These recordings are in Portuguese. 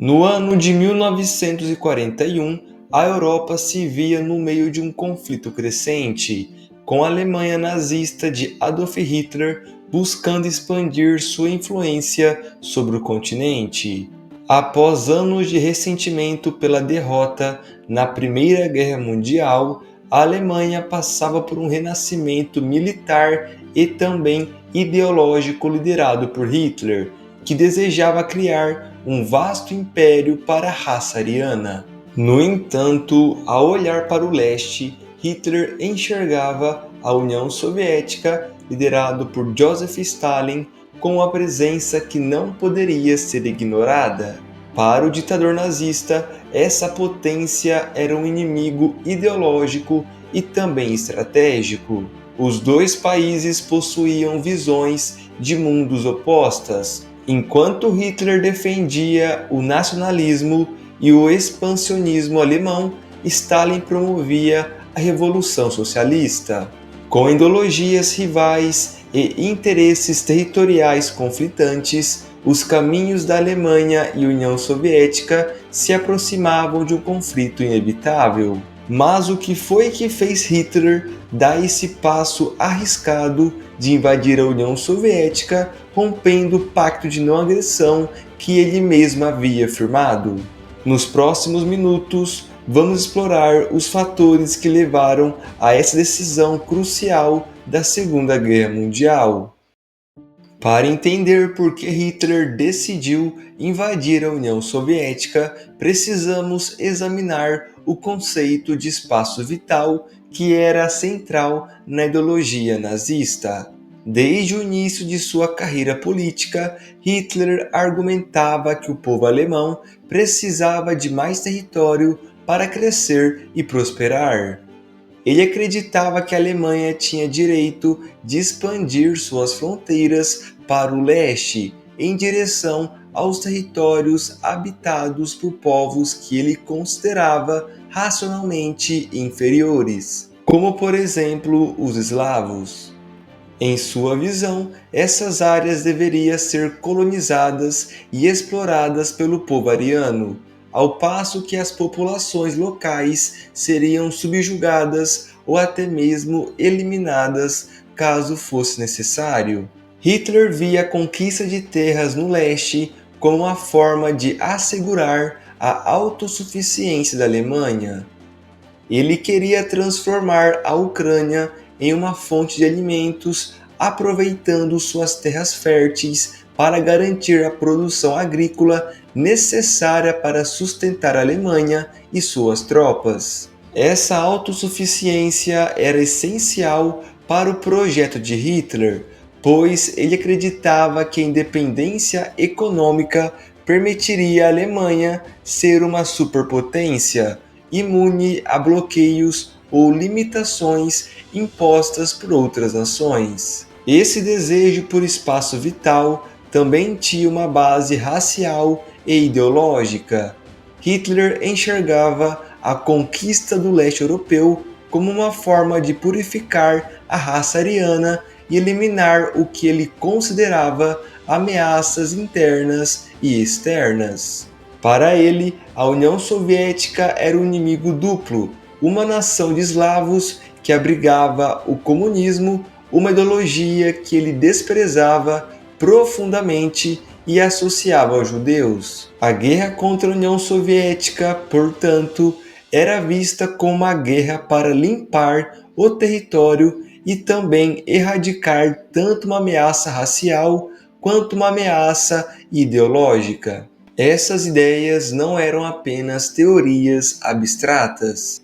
No ano de 1941, a Europa se via no meio de um conflito crescente, com a Alemanha nazista de Adolf Hitler buscando expandir sua influência sobre o continente. Após anos de ressentimento pela derrota na Primeira Guerra Mundial, a Alemanha passava por um renascimento militar e também ideológico liderado por Hitler, que desejava criar um vasto império para a raça ariana. No entanto, ao olhar para o leste, Hitler enxergava a União Soviética, liderado por Joseph Stalin, com uma presença que não poderia ser ignorada. Para o ditador nazista, essa potência era um inimigo ideológico e também estratégico. Os dois países possuíam visões de mundos opostas. Enquanto Hitler defendia o nacionalismo e o expansionismo alemão, Stalin promovia a Revolução Socialista. Com ideologias rivais e interesses territoriais conflitantes, os caminhos da Alemanha e União Soviética se aproximavam de um conflito inevitável. Mas o que foi que fez Hitler dar esse passo arriscado de invadir a União Soviética, rompendo o pacto de não agressão que ele mesmo havia firmado? Nos próximos minutos, vamos explorar os fatores que levaram a essa decisão crucial da Segunda Guerra Mundial. Para entender por que Hitler decidiu invadir a União Soviética, precisamos examinar o conceito de espaço vital que era central na ideologia nazista. Desde o início de sua carreira política, Hitler argumentava que o povo alemão precisava de mais território para crescer e prosperar. Ele acreditava que a Alemanha tinha direito de expandir suas fronteiras para o leste, em direção aos territórios habitados por povos que ele considerava racionalmente inferiores, como por exemplo os eslavos. Em sua visão, essas áreas deveriam ser colonizadas e exploradas pelo povo ariano, ao passo que as populações locais seriam subjugadas ou até mesmo eliminadas caso fosse necessário. Hitler via a conquista de terras no leste como uma forma de assegurar a autossuficiência da Alemanha. Ele queria transformar a Ucrânia em uma fonte de alimentos, aproveitando suas terras férteis para garantir a produção agrícola necessária para sustentar a Alemanha e suas tropas. Essa autossuficiência era essencial para o projeto de Hitler, pois ele acreditava que a independência econômica permitiria à Alemanha ser uma superpotência, imune a bloqueios ou limitações impostas por outras nações. Esse desejo por espaço vital também tinha uma base racial e ideológica. Hitler enxergava a conquista do leste europeu como uma forma de purificar a raça ariana e eliminar o que ele considerava ameaças internas e externas. Para ele, a União Soviética era um inimigo duplo, uma nação de eslavos que abrigava o comunismo, uma ideologia que ele desprezava profundamente e associava aos judeus. A guerra contra a União Soviética, portanto, era vista como uma guerra para limpar o território e também erradicar tanto uma ameaça racial quanto uma ameaça ideológica. Essas ideias não eram apenas teorias abstratas.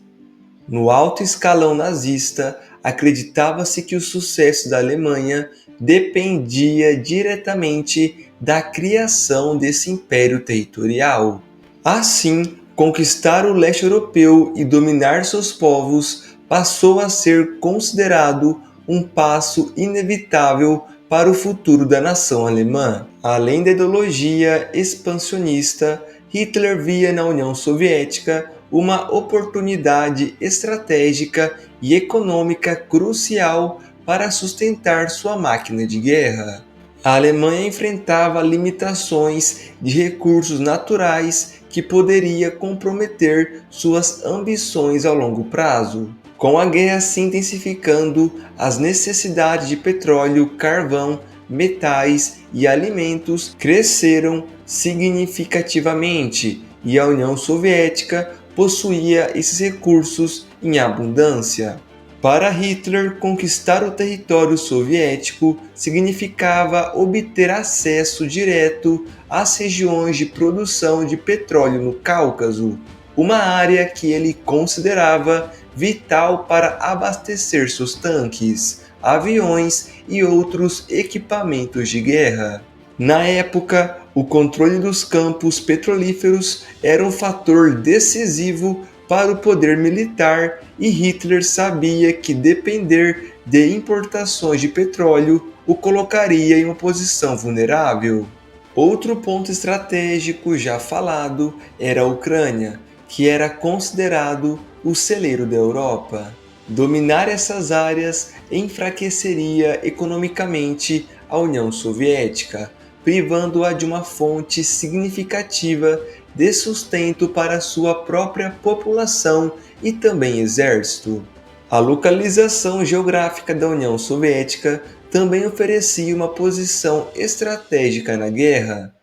No alto escalão nazista, acreditava-se que o sucesso da Alemanha dependia diretamente da criação desse império territorial. Assim, conquistar o leste europeu e dominar seus povos passou a ser considerado um passo inevitável para o futuro da nação alemã. Além da ideologia expansionista, Hitler via na União Soviética uma oportunidade estratégica e econômica crucial para sustentar sua máquina de guerra. A Alemanha enfrentava limitações de recursos naturais que poderia comprometer suas ambições ao longo prazo. Com a guerra se intensificando, as necessidades de petróleo, carvão, metais e alimentos cresceram significativamente, e a União Soviética possuía esses recursos em abundância. Para Hitler, conquistar o território soviético significava obter acesso direto às regiões de produção de petróleo no Cáucaso, uma área que ele considerava vital para abastecer seus tanques, aviões e outros equipamentos de guerra. Na época, o controle dos campos petrolíferos era um fator decisivo para o poder militar, e Hitler sabia que depender de importações de petróleo o colocaria em uma posição vulnerável. Outro ponto estratégico já falado era a Ucrânia, que era considerado o celeiro da Europa. Dominar essas áreas enfraqueceria economicamente a União Soviética, privando-a de uma fonte significativa de sustento para sua própria população e também exército. A localização geográfica da União Soviética também oferecia uma posição estratégica na guerra.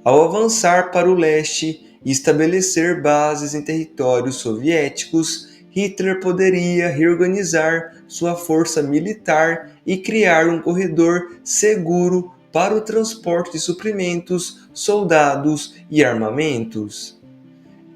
Ao avançar para o leste e estabelecer bases em territórios soviéticos, Hitler poderia reorganizar sua força militar e criar um corredor seguro para o transporte de suprimentos, soldados e armamentos.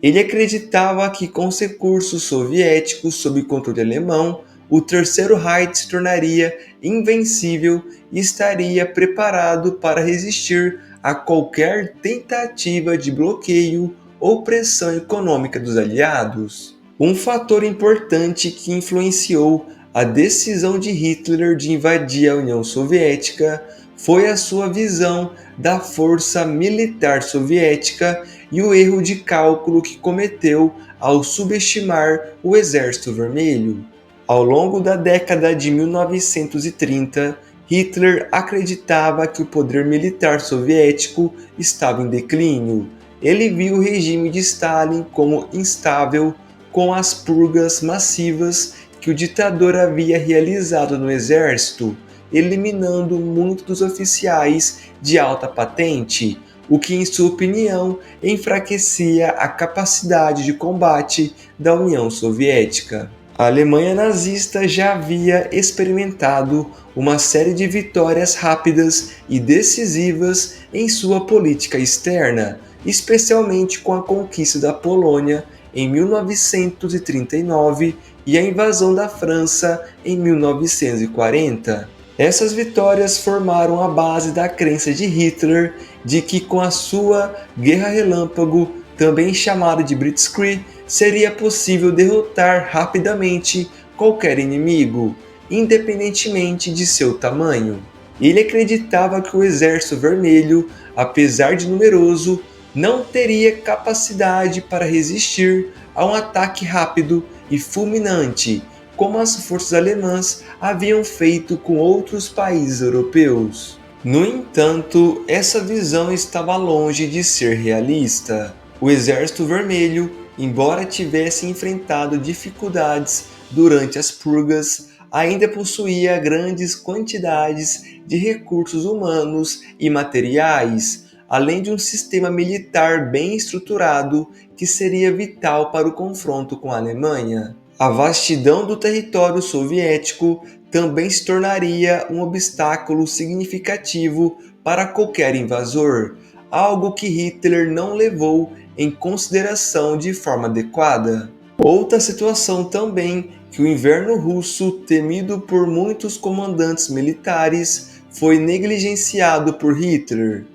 Ele acreditava que com os recursos soviéticos sob controle alemão, o Terceiro Reich se tornaria invencível e estaria preparado para resistir a qualquer tentativa de bloqueio ou pressão econômica dos aliados. Um fator importante que influenciou a decisão de Hitler de invadir a União Soviética foi a sua visão da força militar soviética e o erro de cálculo que cometeu ao subestimar o Exército Vermelho. Ao longo da década de 1930, Hitler acreditava que o poder militar soviético estava em declínio. Ele viu o regime de Stalin como instável, com as purgas massivas que o ditador havia realizado no exército, eliminando muitos dos oficiais de alta patente, o que, em sua opinião, enfraquecia a capacidade de combate da União Soviética. A Alemanha nazista já havia experimentado uma série de vitórias rápidas e decisivas em sua política externa, especialmente com a conquista da Polônia em 1939 e a invasão da França em 1940. Essas vitórias formaram a base da crença de Hitler de que com a sua Guerra Relâmpago, também chamada de Blitzkrieg, seria possível derrotar rapidamente qualquer inimigo, independentemente de seu tamanho. Ele acreditava que o Exército Vermelho, apesar de numeroso, não teria capacidade para resistir a um ataque rápido e fulminante, como as forças alemãs haviam feito com outros países europeus. No entanto, essa visão estava longe de ser realista. O Exército Vermelho, embora tivesse enfrentado dificuldades durante as purgas, ainda possuía grandes quantidades de recursos humanos e materiais, além de um sistema militar bem estruturado que seria vital para o confronto com a Alemanha. A vastidão do território soviético também se tornaria um obstáculo significativo para qualquer invasor, algo que Hitler não levou em consideração de forma adequada. Outra situação também que o inverno russo, temido por muitos comandantes militares, foi negligenciado por Hitler.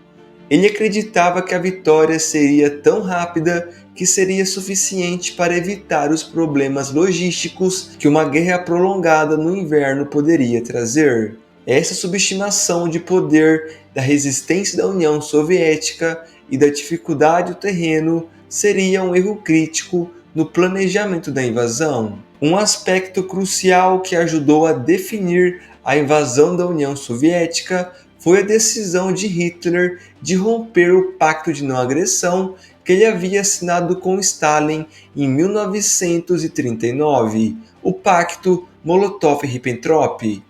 Ele acreditava que a vitória seria tão rápida que seria suficiente para evitar os problemas logísticos que uma guerra prolongada no inverno poderia trazer. Essa subestimação de poder da resistência da União Soviética e da dificuldade do terreno seria um erro crítico no planejamento da invasão. Um aspecto crucial que ajudou a definir a invasão da União Soviética foi a decisão de Hitler de romper o pacto de não agressão que ele havia assinado com Stalin em 1939, o Pacto Molotov-Ribbentrop.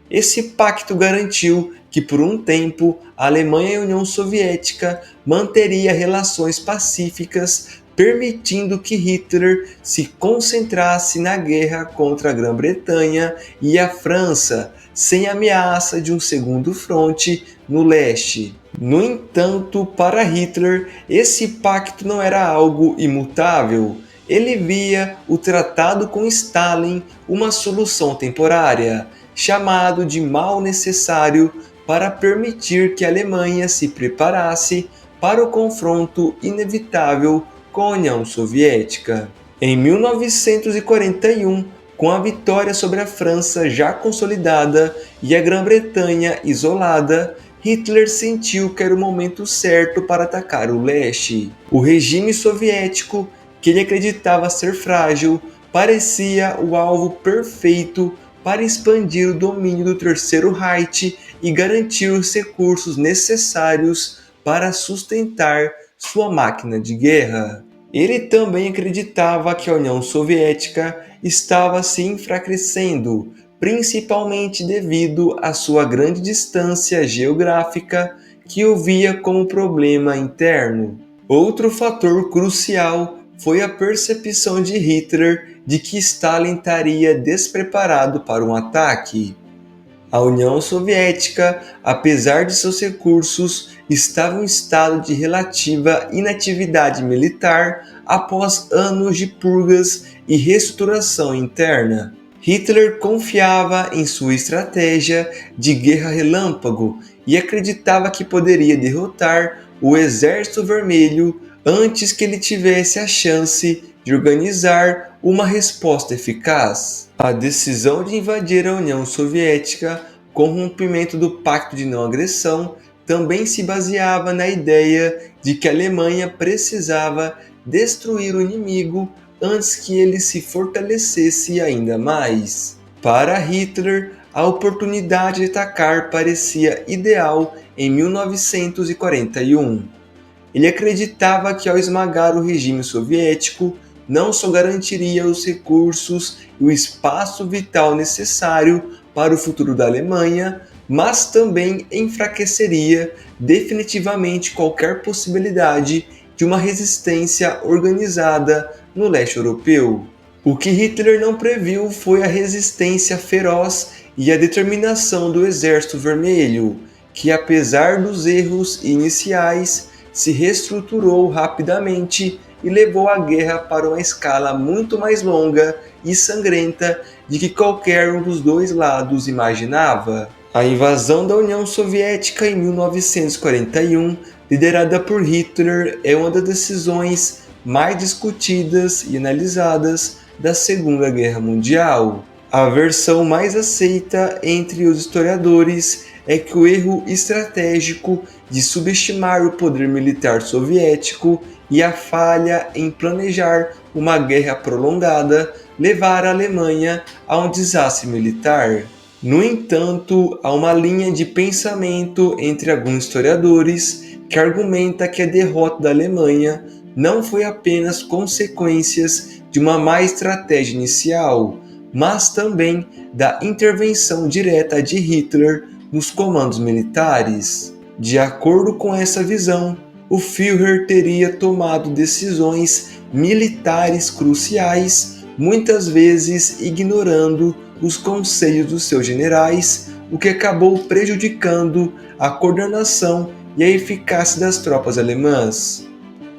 Esse pacto garantiu que, por um tempo, a Alemanha e a União Soviética manteriam relações pacíficas, permitindo que Hitler se concentrasse na guerra contra a Grã-Bretanha e a França, sem ameaça de um segundo fronte no leste. No entanto, para Hitler, esse pacto não era algo imutável. Ele via o tratado com Stalin uma solução temporária, chamado de mal necessário para permitir que a Alemanha se preparasse para o confronto inevitável com a União Soviética. Em 1941, com a vitória sobre a França já consolidada e a Grã-Bretanha isolada, Hitler sentiu que era o momento certo para atacar o leste. O regime soviético, que ele acreditava ser frágil, parecia o alvo perfeito para expandir o domínio do Terceiro Reich e garantir os recursos necessários para sustentar sua máquina de guerra. Ele também acreditava que a União Soviética estava se enfraquecendo, principalmente devido à sua grande distância geográfica, que o via como problema interno. Outro fator crucial foi a percepção de Hitler de que Stalin estaria despreparado para um ataque. A União Soviética, apesar de seus recursos, estava em estado de relativa inatividade militar após anos de purgas e reestruturação interna. Hitler confiava em sua estratégia de guerra relâmpago e acreditava que poderia derrotar o Exército Vermelho antes que ele tivesse a chance de organizar uma resposta eficaz. A decisão de invadir a União Soviética com o rompimento do Pacto de Não Agressão também se baseava na ideia de que a Alemanha precisava destruir o inimigo antes que ele se fortalecesse ainda mais. Para Hitler, a oportunidade de atacar parecia ideal em 1941. Ele acreditava que ao esmagar o regime soviético, não só garantiria os recursos e o espaço vital necessário para o futuro da Alemanha, mas também enfraqueceria definitivamente qualquer possibilidade de uma resistência organizada no leste europeu. O que Hitler não previu foi a resistência feroz e a determinação do Exército Vermelho, que, apesar dos erros iniciais, se reestruturou rapidamente e levou a guerra para uma escala muito mais longa e sangrenta de que qualquer um dos dois lados imaginava. A invasão da União Soviética em 1941, liderada por Hitler, é uma das decisões mais discutidas e analisadas da Segunda Guerra Mundial. A versão mais aceita entre os historiadores é que o erro estratégico de subestimar o poder militar soviético e a falha em planejar uma guerra prolongada levaram a Alemanha a um desastre militar. No entanto, há uma linha de pensamento entre alguns historiadores que argumenta que a derrota da Alemanha não foi apenas consequências de uma má estratégia inicial, mas também da intervenção direta de Hitler nos comandos militares. De acordo com essa visão, o Führer teria tomado decisões militares cruciais, muitas vezes ignorando os conselhos dos seus generais, o que acabou prejudicando a coordenação e a eficácia das tropas alemãs.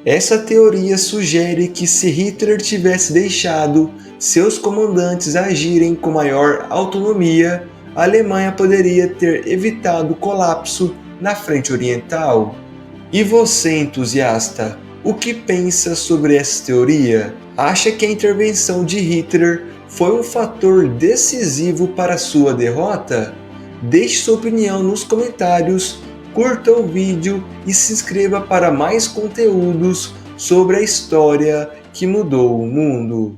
Essa teoria sugere que se Hitler tivesse deixado seus comandantes agirem com maior autonomia, a Alemanha poderia ter evitado o colapso na frente oriental. E você, entusiasta, o que pensa sobre essa teoria? Acha que a intervenção de Hitler foi um fator decisivo para sua derrota? Deixe sua opinião nos comentários, curta o vídeo e se inscreva para mais conteúdos sobre a história que mudou o mundo.